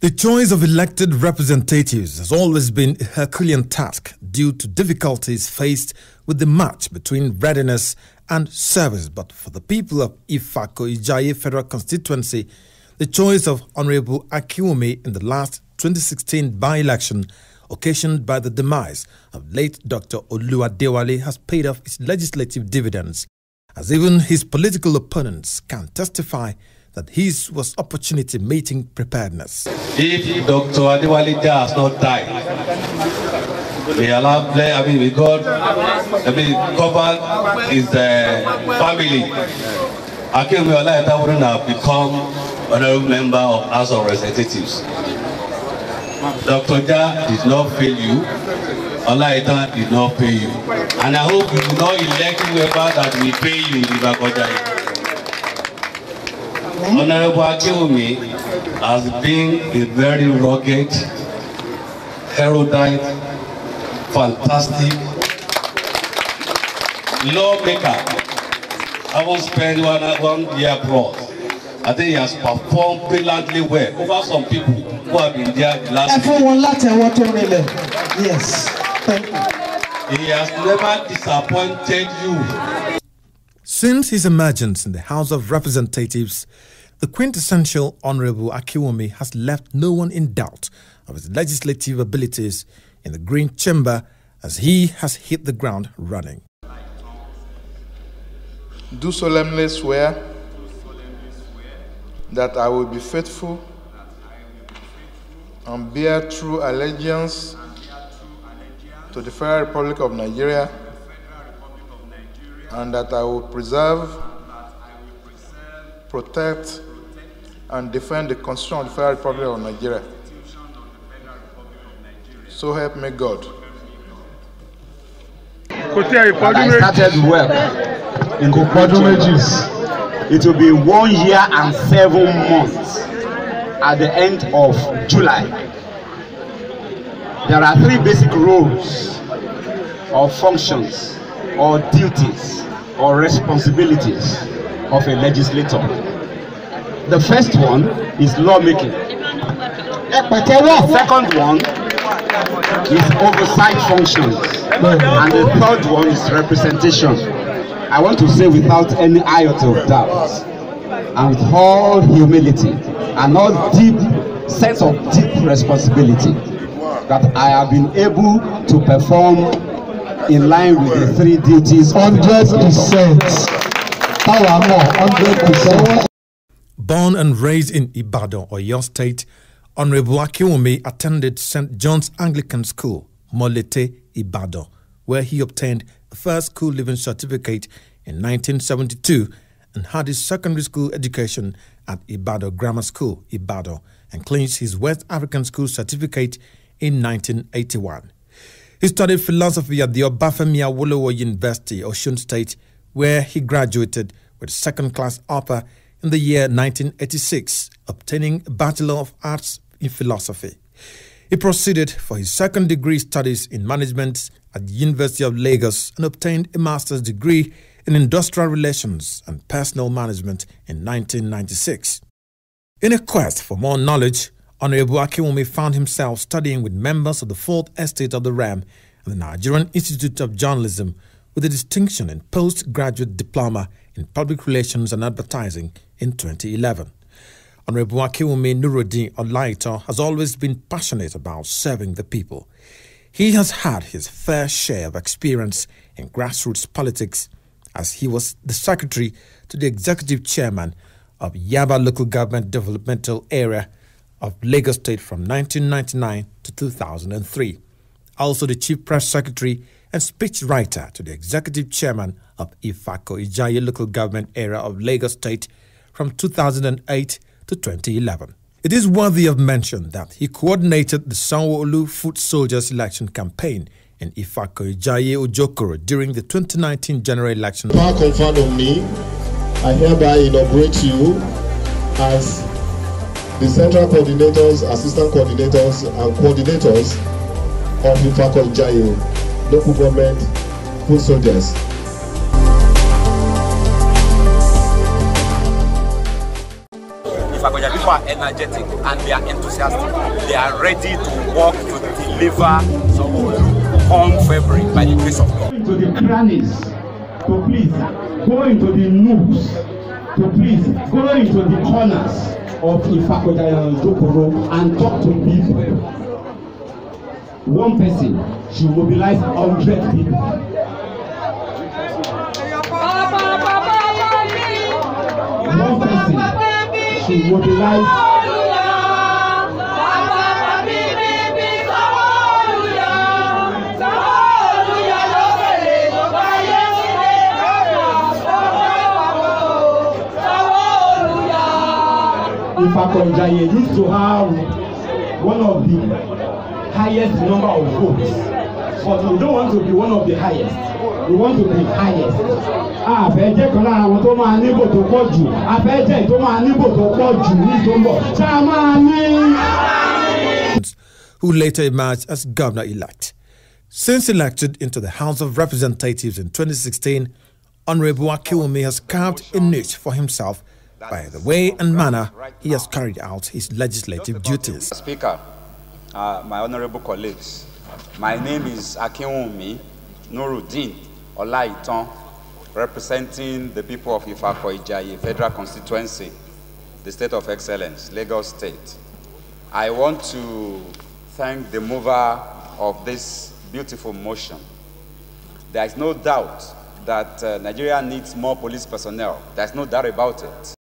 The choice of elected representatives has always been a Herculean task due to difficulties faced with the match between readiness and service. But for the people of Ifako-Ijaye Federal Constituency, the choice of Honorable Akiwumi in the last 2016 by-election, occasioned by the demise of late Dr. Oluwadewale, has paid off its legislative dividends, as even his political opponents can testify that his was opportunity meeting preparedness. If Dr. Adewale has not died, may Allah cover his family. Akiwumi Olaita wouldn't have become honorable member of House of Representatives. Dr. Ja did not fail you. Olaita did not pay you. And I hope you will not elect whoever that will pay you in Ibakoja. Honorable Akiwumi has been a very rugged, erudite, fantastic lawmaker. I won't spend one year plus. I think he has performed brilliantly well over some people who have been there the last year. Yes, thank you. He has never disappointed you. Since his emergence in the House of Representatives, the quintessential Honorable Akiwumi has left no one in doubt of his legislative abilities in the Green Chamber, as he has hit the ground running. Do solemnly swear that I will be faithful and bear true allegiance to the Federal Republic of Nigeria, and that I will preserve, protect, and defend the Constitution of the Federal Republic of Nigeria. So help me God. I started work in the country. It will be 1 year and 7 months at the end of July. There are 3 basic roles or functions or duties or responsibilities of a legislator. The first one is lawmaking. The second one is oversight functions. And the third one is representation. I want to say without any iota of doubt and with all humility and all deep sense of deep responsibility that I have been able to perform in line with the 3 duties. 100%. 100%. Born and raised in Ibadan, Oyo State, Honorable Akiwumi attended St. John's Anglican School, Molete, Ibadan, where he obtained the first school leaving certificate in 1972 and had his secondary school education at Ibadan Grammar School, Ibadan, and clinched his West African School certificate in 1981. He studied philosophy at the Obafemi Awolowo University, Osun State, where he graduated with second-class upper in the year 1986, obtaining a Bachelor of Arts in Philosophy. He proceeded for his second degree studies in management at the University of Lagos and obtained a master's degree in industrial relations and personal management in 1996. In a quest for more knowledge, Honorable Akiwumi found himself studying with members of the Fourth Estate of the Ram and the Nigerian Institute of Journalism with a distinction in postgraduate diploma in public relations and advertising in 2011. Honorable Akiwumi Nurudeen Olaito has always been passionate about serving the people. He has had his fair share of experience in grassroots politics, as he was the secretary to the executive chairman of Yaba Local Government Developmental Area of Lagos State from 1999 to 2003. Also the chief press secretary and speechwriter to the executive chairman of Ifako-Ijaye Local Government Area of Lagos State from 2008 to 2011. It is worthy of mention that he coordinated the Sanwo-Olu Foot Soldiers election campaign in Ifako-Ijaye Ojokoro during the 2019 general election. Power conferred on me, I hereby inaugurate you as the central coordinators, assistant coordinators, and coordinators of Ifako-Ijaye Local Government Foot Soldiers. Ifako-Ijaye people are energetic and they are enthusiastic. They are ready to work to deliver come February by the grace of God. To the crannies, to please go into the nooks, to please go into the corners of Ifakojayan Jokoro and talk to people. One person should mobilize 100 people. One person should mobilize. Ifakojaye used to have one of the highest number of votes, but we don't want to be one of the highest. We want to be highest. Àfẹ́jẹ́ kan lára àwọn tó máa níbò tó pọ̀ jù. Àfẹ́jẹ́ tó máa níbò tó pọ̀ jù ní tó ń bọ̀. Ṣá máa ní. Who later emerged as governor-elect. Since elected into the House of Representatives in 2016, Honorable Akiwumi has carved a niche for himself by the way and manner he has carried out his legislative duties. Speaker, my honorable colleagues, my name is Akiwumi Nurudeen Olaiton, representing the people of Ifakoijaye Federal Constituency, the State of Excellence, Lagos State. I want to thank the mover of this beautiful motion. There is no doubt that Nigeria needs more police personnel. There's no doubt about it.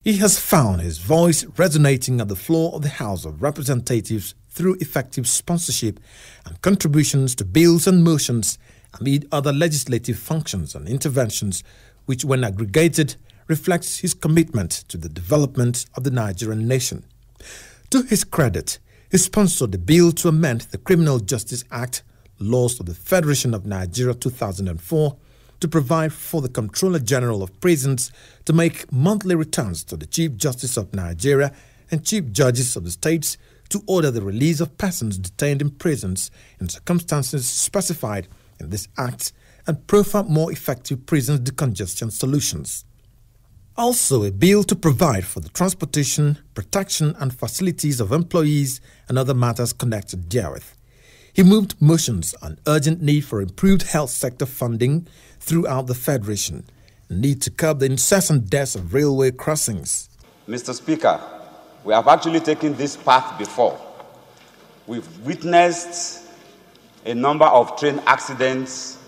He has found his voice resonating at the floor of the House of Representatives through effective sponsorship and contributions to bills and motions amid other legislative functions and interventions, which when aggregated reflects his commitment to the development of the Nigerian nation. To his credit, he sponsored the bill to amend the Criminal Justice Act, Laws of the Federation of Nigeria 2004, to provide for the Comptroller General of Prisons to make monthly returns to the Chief Justice of Nigeria and Chief Judges of the states to order the release of persons detained in prisons in circumstances specified in this act and proffer more effective prison decongestion solutions. Also, a bill to provide for the transportation, protection and facilities of employees and other matters connected therewith. He moved motions on urgent need for improved health sector funding throughout the Federation, need to curb the incessant deaths of railway crossings. Mr. Speaker, we have actually taken this path before. We've witnessed a number of train accidents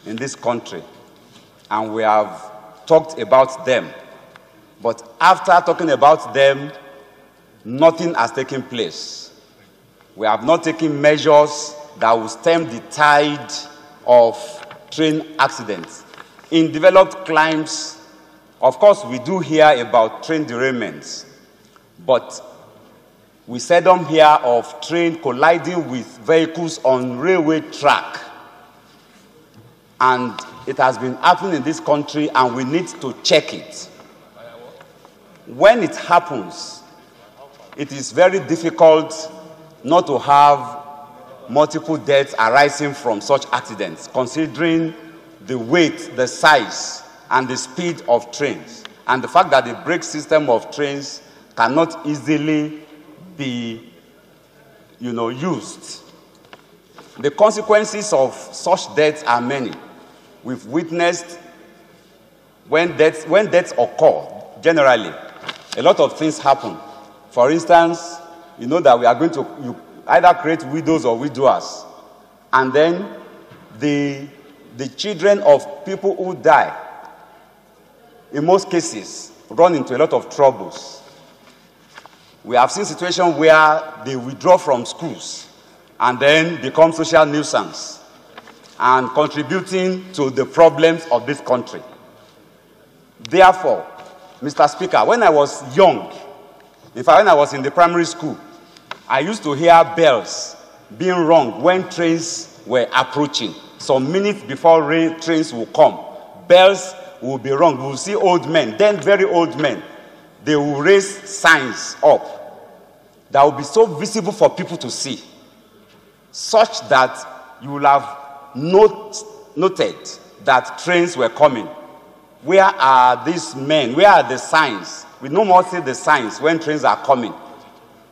in this country, and we have talked about them. But after talking about them, nothing has taken place. We have not taken measures that will stem the tide of train accidents. In developed climes, of course, we do hear about train derailments, but we seldom hear of train colliding with vehicles on railway track. And it has been happening in this country, and we need to check it. When it happens, it is very difficult not to have multiple deaths arising from such accidents, considering the weight, the size, and the speed of trains, and the fact that the brake system of trains cannot easily be, used. The consequences of such deaths are many. We've witnessed when deaths occur, generally, a lot of things happen. For instance, you know that we are going to either create widows or widowers, and then the children of people who die, in most cases, run into a lot of troubles. We have seen situations where they withdraw from schools and then become social nuisance and contributing to the problems of this country. Therefore, Mr. Speaker, when I was young, in fact, when I was in the primary school, I used to hear bells being rung when trains were approaching. Some minutes before trains will come, bells will be rung. We will see old men, then very old men. They will raise signs up that will be so visible for people to see, such that you will have noted that trains were coming. Where are these men? Where are the signs we no more see the signs when trains are coming.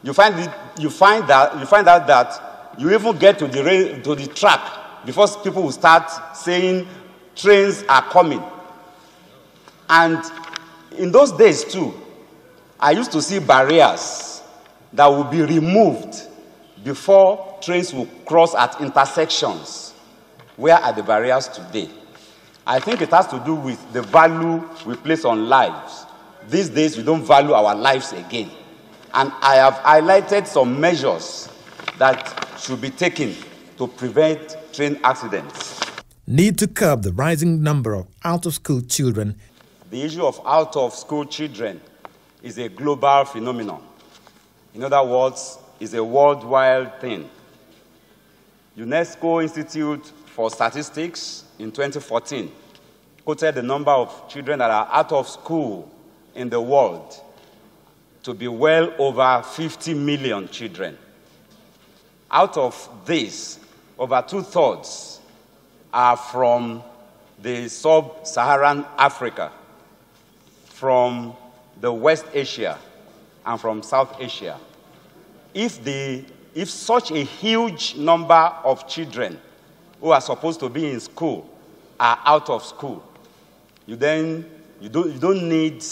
You find out that you even get to the track before people will start saying trains are coming. And in those days too, I used to see barriers that would be removed before trains will cross at intersections. Where are the barriers today? I think it has to do with the value we place on lives. These days, we don't value our lives again. And I have highlighted some measures that should be taken to prevent train accidents. Need to curb the rising number of out-of-school children. The issue of out-of-school children is a global phenomenon. In other words, it's a worldwide thing. UNESCO Institute for Statistics in 2014 quoted the number of children that are out of school in the world to be well over 50 million children. Out of this, over 2/3 are from the sub-Saharan Africa, from the West Asia, and from South Asia. If such a huge number of children who are supposed to be in school are out of school, you don't need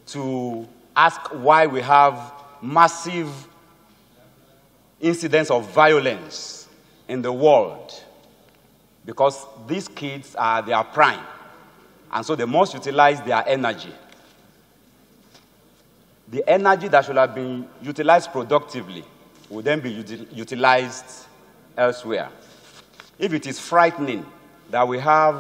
to ask why we have massive incidents of violence in the world, because these kids are their prime, and so they must utilize their energy. The energy that should have been utilized productively will then be utilized elsewhere. If it is frightening that we have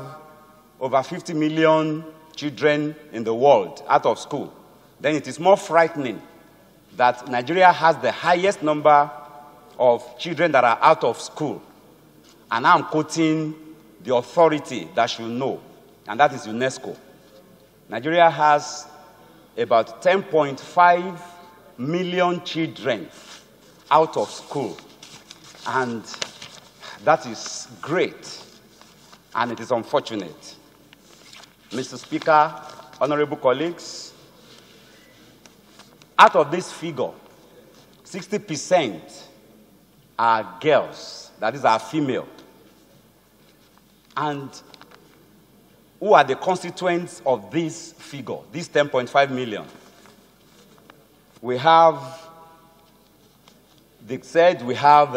over 50 million children in the world out of school, then it is more frightening that Nigeria has the highest number of children that are out of school. And I'm quoting the authority that should know, and that is UNESCO. Nigeria has about 10.5 million children out of school. And that is great, and it is unfortunate. Mr. Speaker, honorable colleagues, out of this figure, 60% are girls, that is, are female. And who are the constituents of this figure, this 10.5 million? We have, they said we have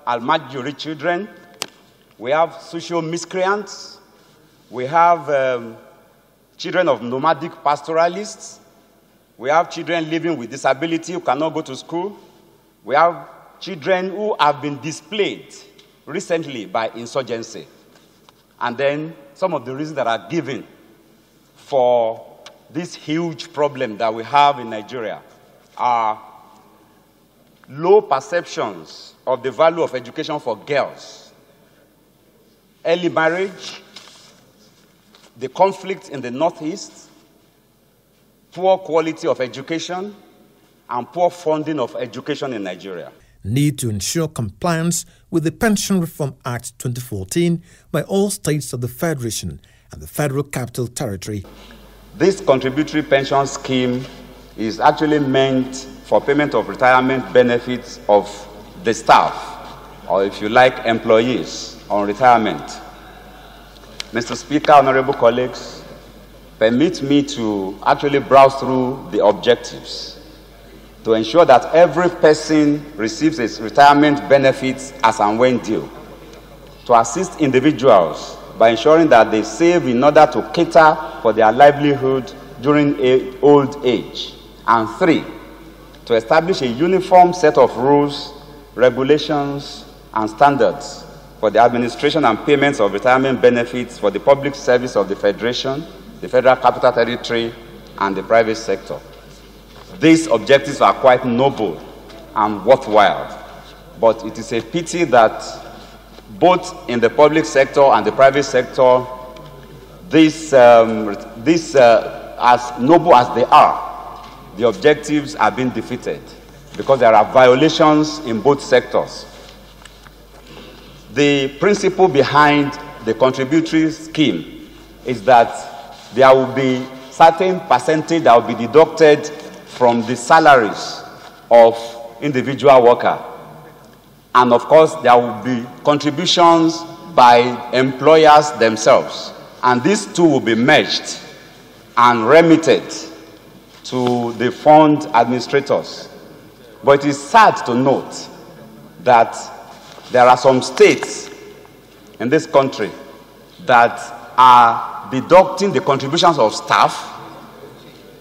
Al-Majuri children, we have social miscreants, we have children of nomadic pastoralists, we have children living with disability who cannot go to school, we have children who have been displaced recently by insurgency. And then some of the reasons that are given for this huge problem that we have in Nigeria are low perceptions of the value of education for girls, early marriage, the conflict in the Northeast, poor quality of education, and poor funding of education in Nigeria. Need to ensure compliance with the Pension Reform Act 2014 by all states of the Federation and the Federal Capital Territory. This contributory pension scheme is actually meant for payment of retirement benefits of the staff, or if you like, employees on retirement. Mr. Speaker, honorable colleagues, permit me to actually browse through the objectives to ensure that every person receives his retirement benefits as and when due, to assist individuals by ensuring that they save in order to cater for their livelihood during old age, and 3, to establish a uniform set of rules, regulations, and standards for the administration and payments of retirement benefits for the public service of the Federation, the Federal Capital Territory, and the private sector. These objectives are quite noble and worthwhile, but it is a pity that both in the public sector and the private sector, as noble as they are, the objectives are being defeated because there are violations in both sectors. The principle behind the contributory scheme is that there will be certain percentage that will be deducted from the salaries of individual worker. And of course, there will be contributions by employers themselves. And these two will be merged and remitted to the fund administrators. But it is sad to note that there are some states in this country that are deducting the contributions of staff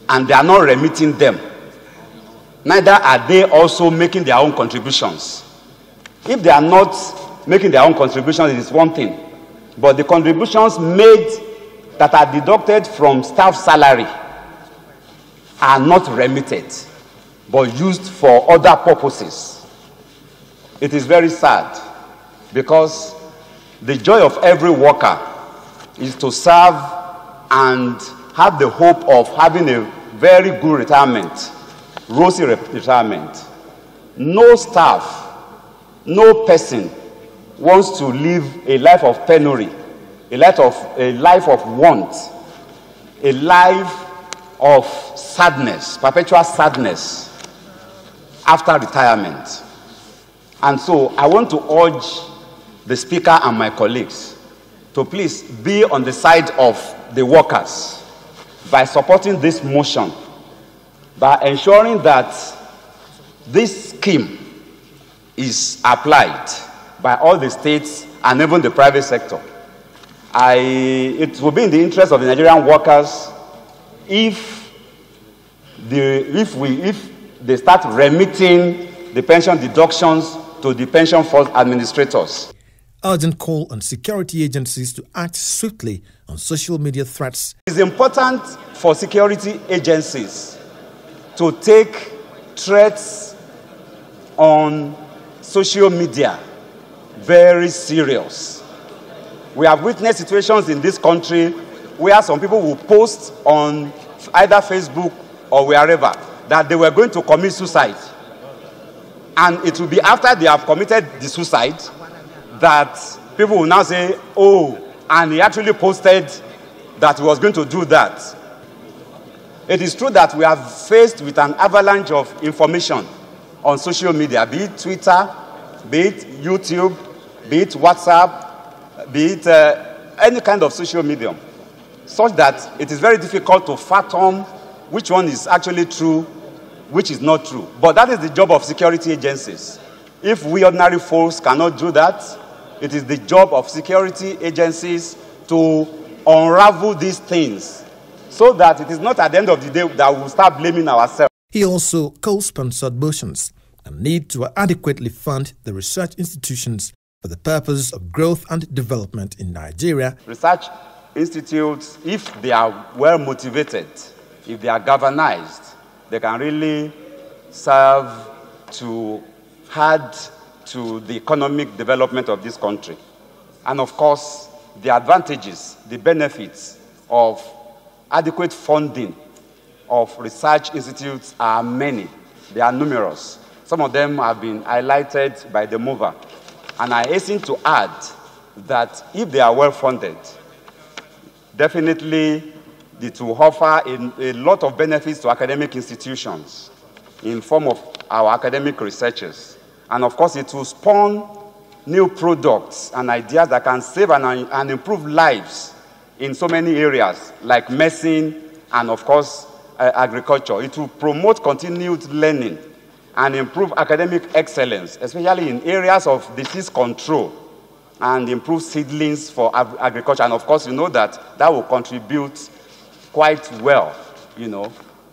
and they are not remitting them. Neither are they also making their own contributions. If they are not making their own contributions, it is one thing. But the contributions made that are deducted from staff salary are not remitted, but used for other purposes. It is very sad because the joy of every worker is to serve and have the hope of having a very good retirement, rosy retirement. No staff, no person wants to live a life of penury, a life of want, a life of sadness, perpetual sadness after retirement. And so I want to urge the Speaker and my colleagues to please be on the side of the workers by supporting this motion, by ensuring that this scheme is applied by all the states and even the private sector. It will be in the interest of the Nigerian workers if they start remitting the pension deductions to the pension fund administrators. Urgent call on security agencies to act swiftly on social media threats. It is important for security agencies to take threats on social media very serious. We have witnessed situations in this country where some people will post on either Facebook or wherever that they were going to commit suicide. And it will be after they have committed the suicide that people will now say, oh, and he actually posted that he was going to do that. It is true that we are faced with an avalanche of information on social media, be it Twitter, be it YouTube, be it WhatsApp, be it any kind of social medium, such that it is very difficult to fathom which one is actually true, which is not true. But that is the job of security agencies. If we ordinary folks cannot do that, it is the job of security agencies to unravel these things so that it is not at the end of the day that we will start blaming ourselves. He also co-sponsored motions and need to adequately fund the research institutions for the purpose of growth and development in Nigeria. Research institutes, if they are well motivated, if they are galvanized, they can really serve to add to the economic development of this country. And of course, the advantages, the benefits of adequate funding of research institutes are many. They are numerous. Some of them have been highlighted by the mover. And I hasten to add that if they are well funded, definitely it will offer a lot of benefits to academic institutions in form of our academic researchers. And of course, it will spawn new products and ideas that can save and improve lives in so many areas, like medicine and, of course, agriculture. It will promote continued learning and improve academic excellence, especially in areas of disease control, and improve seedlings for agriculture. And, of course, you know that will contribute quite well,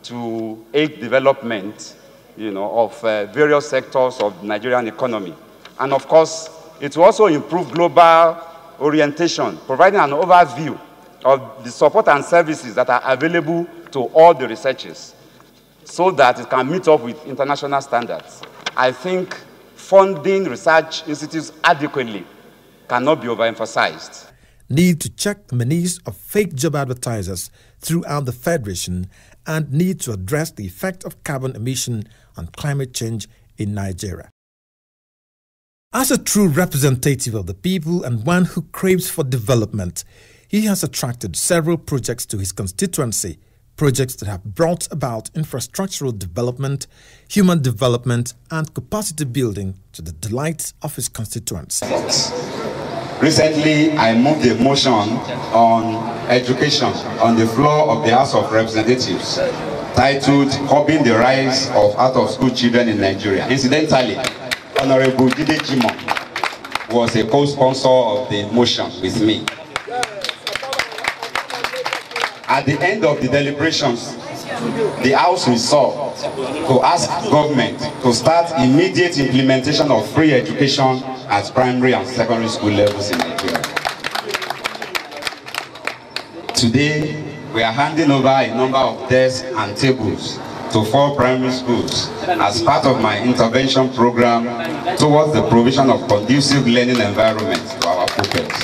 to aid development, of various sectors of the Nigerian economy. And of course, it will also improve global orientation, providing an overview of the support and services that are available to all the researchers so that it can meet up with international standards. I think funding research institutes adequately cannot be overemphasized. Need to check the menace of fake job advertisers throughout the Federation and need to address the effect of carbon emission on climate change in Nigeria. As a true representative of the people and one who craves for development, he has attracted several projects to his constituency, projects that have brought about infrastructural development, human development, and capacity building to the delight of his constituents. Recently, I moved a motion on education on the floor of the House of Representatives titled Curbing the Rise of Out-of-School Children in Nigeria. Incidentally, Honorable Jide Jimoh was a co-sponsor of the motion with me. At the end of the deliberations, the House resolved to ask government to start immediate implementation of free education at primary and secondary school levels in Nigeria. Today, we are handing over a number of desks and tables to 4 primary schools as part of my intervention program towards the provision of conducive learning environments to our pupils.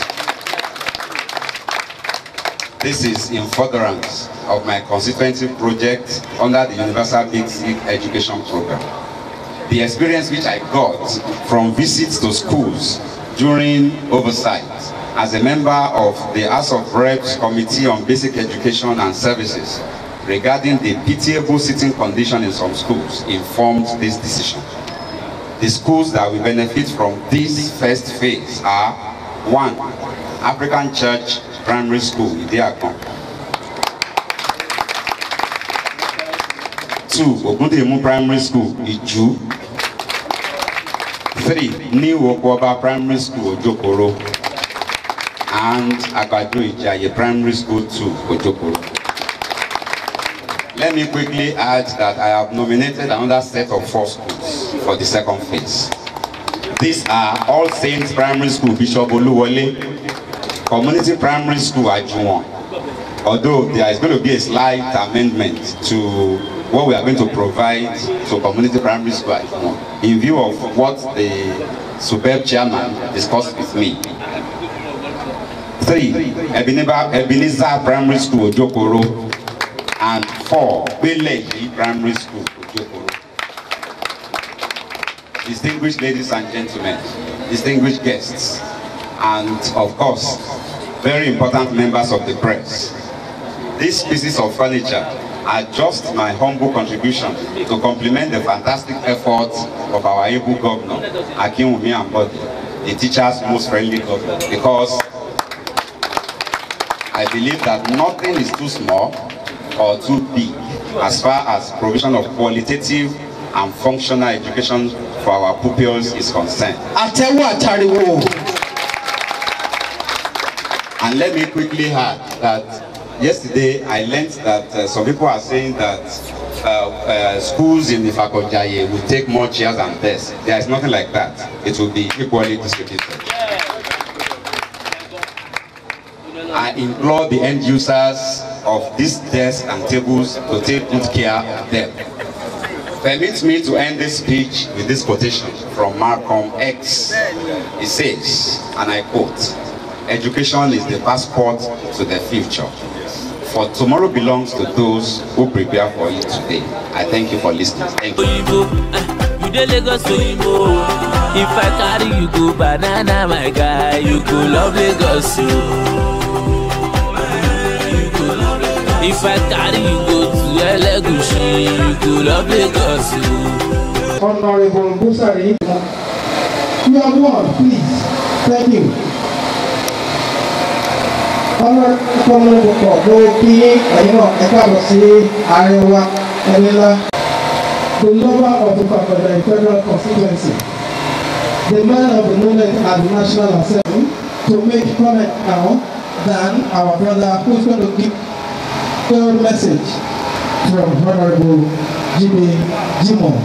This is in furtherance of my constituency project under the Universal Basic Education Program. The experience which I got from visits to schools during oversight as a member of the House of Reps Committee on Basic Education and Services regarding the pitiable sitting condition in some schools informed this decision. The schools that will benefit from this first phase are 1. African Church Primary School, Idiakon. 2. Ogundemu Primary School, Iju. 3. New Okwaba Primary School, Ojokoro. And Agado Ijaye Primary School 2, Ojokoro. Let me quickly add that I have nominated another set of 4 schools for the second phase. These are All Saints Primary School, Bishop Oluwole, Community Primary School, Ajuwon. Although there is going to be a slight amendment to what we are going to provide to Community Primary School, Ajuwon, in view of what the superb chairman discussed with me. 3. Ebenezer Primary School, Ojokoro. And 4. Beleji Primary School, Ojokoro. Distinguished ladies and gentlemen, distinguished guests, and of course, very important members of the press. These pieces of furniture are just my humble contribution to complement the fantastic efforts of our able governor, Akinwumi Ambode, the teacher's most friendly governor, because I believe that nothing is too small or too big as far as provision of qualitative and functional education for our pupils is concerned. And let me quickly add that yesterday I learned that some people are saying that schools in the Fakojaye will take more chairs and desks. There is nothing like that. It will be equally distributed. I implore the end users of these desks and tables to take good care of them. Permit me to end this speech with this quotation from Malcolm X. It says, and I quote, "Education is the passport to the future. For tomorrow belongs to those who prepare for it today." I thank you for listening. Thank you. If I carry you go banana, my guy, you go love Lagos. If I carry you go to Elegushi, you go love Lagos. Honorable Busari, you are one, please. Thank you. Honorable Boki, Iowa, Elena, the lover of the Fakojaye Federal Constituency, the man of the moment at the National Assembly, to make comment now than our brother who is going to give a message from Honorable Jimoh,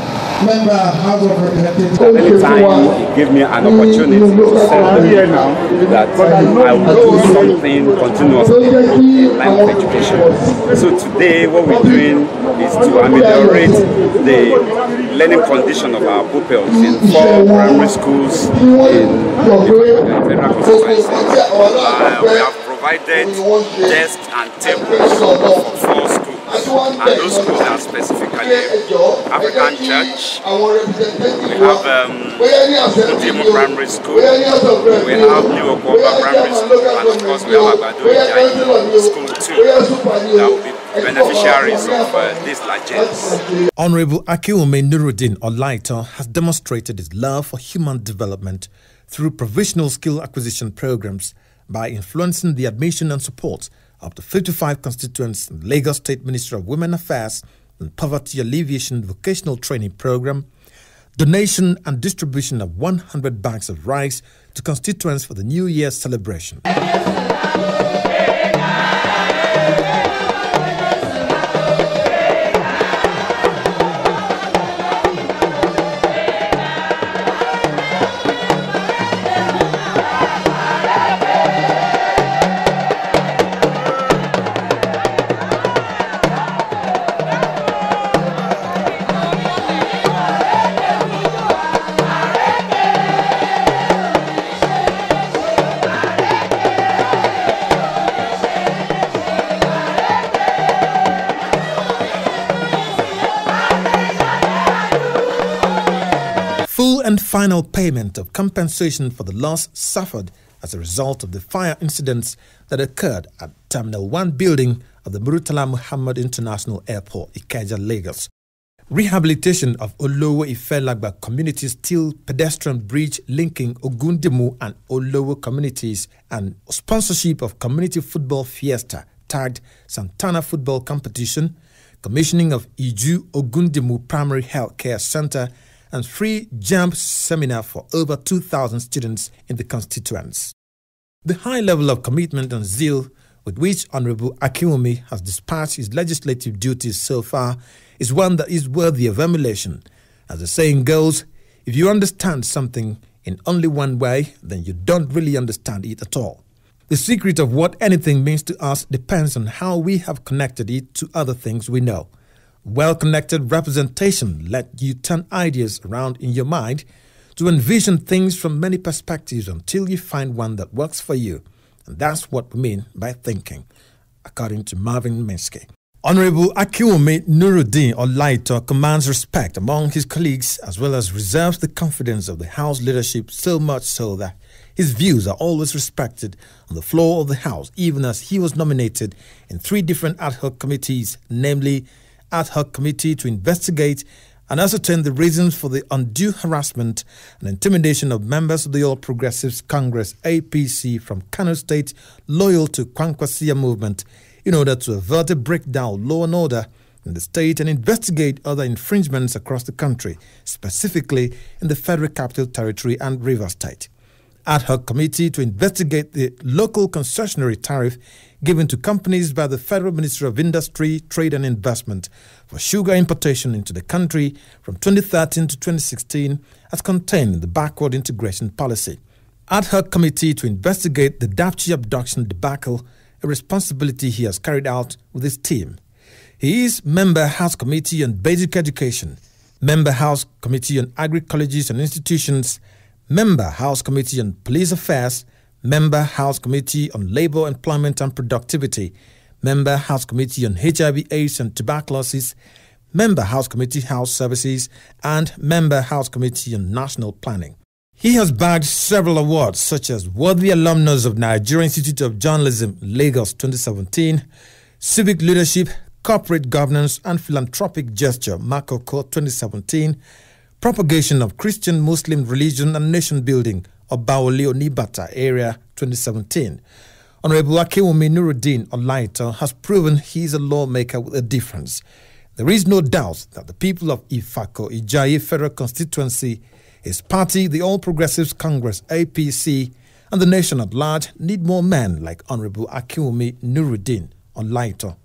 member House of Representatives. Anytime you give me an opportunity to say here now that I will do something continuously in line with education. So today what we're doing is to ameliorate the learning condition of our pupils in 4 primary schools in the federal constituency. We have provided desks and tables for 4 schools. And those schools are specifically African Church, we have Nurudeen Primary School, we have New Okwaba Primary School, and of course we have Agado Ijaye School 2 that will be beneficiaries of these largesse. Honorable Akiwumi Nurudeen Olaito has demonstrated his love for human development through provisional skill acquisition programs by influencing the admission and support of the 55 constituents in Lagos State Ministry of Women Affairs and Poverty Alleviation Vocational Training Program, donation and distribution of 100 bags of rice to constituents for the New Year celebration. Full and final payment of compensation for the loss suffered as a result of the fire incidents that occurred at Terminal 1 building of the Murtala Muhammad International Airport, Ikeja, Lagos. Rehabilitation of Olowo Ifelagba Community Steel Pedestrian Bridge linking Ogundemu and Olowo communities, and sponsorship of Community Football Fiesta tagged Santana Football Competition, commissioning of Iju Ogundemu Primary Health Care Center, and free JAMB seminar for over 2,000 students in the constituents. The high level of commitment and zeal with which Honorable Akiwumi has dispatched his legislative duties so far is one that is worthy of emulation. As the saying goes, if you understand something in only one way, then you don't really understand it at all. The secret of what anything means to us depends on how we have connected it to other things we know. Well-connected representation let you turn ideas around in your mind to envision things from many perspectives until you find one that works for you. And that's what we mean by thinking, according to Marvin Minsky. Honorable Akiwumi Nurudeen Olaito commands respect among his colleagues as well as reserves the confidence of the House leadership, so much so that his views are always respected on the floor of the House, even as he was nominated in 3 different ad hoc committees, namely Ad hoc Committee to investigate and ascertain the reasons for the undue harassment and intimidation of members of the All Progressives Congress APC from Kano State loyal to Kwankwasia movement in order to avert a breakdown of law and order in the state and investigate other infringements across the country, specifically in the Federal Capital Territory and Rivers State. Ad hoc Committee to investigate the local concessionary tariff given to companies by the Federal Ministry of Industry, Trade and Investment for sugar importation into the country from 2013 to 2016 as contained in the Backward Integration Policy. Ad hoc Committee to investigate the Dapchi abduction debacle, a responsibility he has carried out with his team. He is Member House Committee on Basic Education, Member House Committee on Agri-Colleges and Institutions, Member House Committee on Police Affairs, Member House Committee on Labour, Employment and Productivity, Member House Committee on HIV, AIDS and Tuberculosis, Member House Committee House Services, and Member House Committee on National Planning. He has bagged several awards such as Worthy Alumnus of Nigerian Institute of Journalism, Lagos 2017, Civic Leadership, Corporate Governance and Philanthropic Gesture, Makoko 2017, Propagation of Christian Muslim Religion and Nation Building, Obawole Onibata Area 2017. Honorable Akiwumi Nurudeen Olaito has proven he is a lawmaker with a difference. There is no doubt that the people of Ifako Ijayi Federal Constituency, his party, the All Progressives Congress APC, and the nation at large need more men like Honorable Akiwumi Nurudeen Olaito.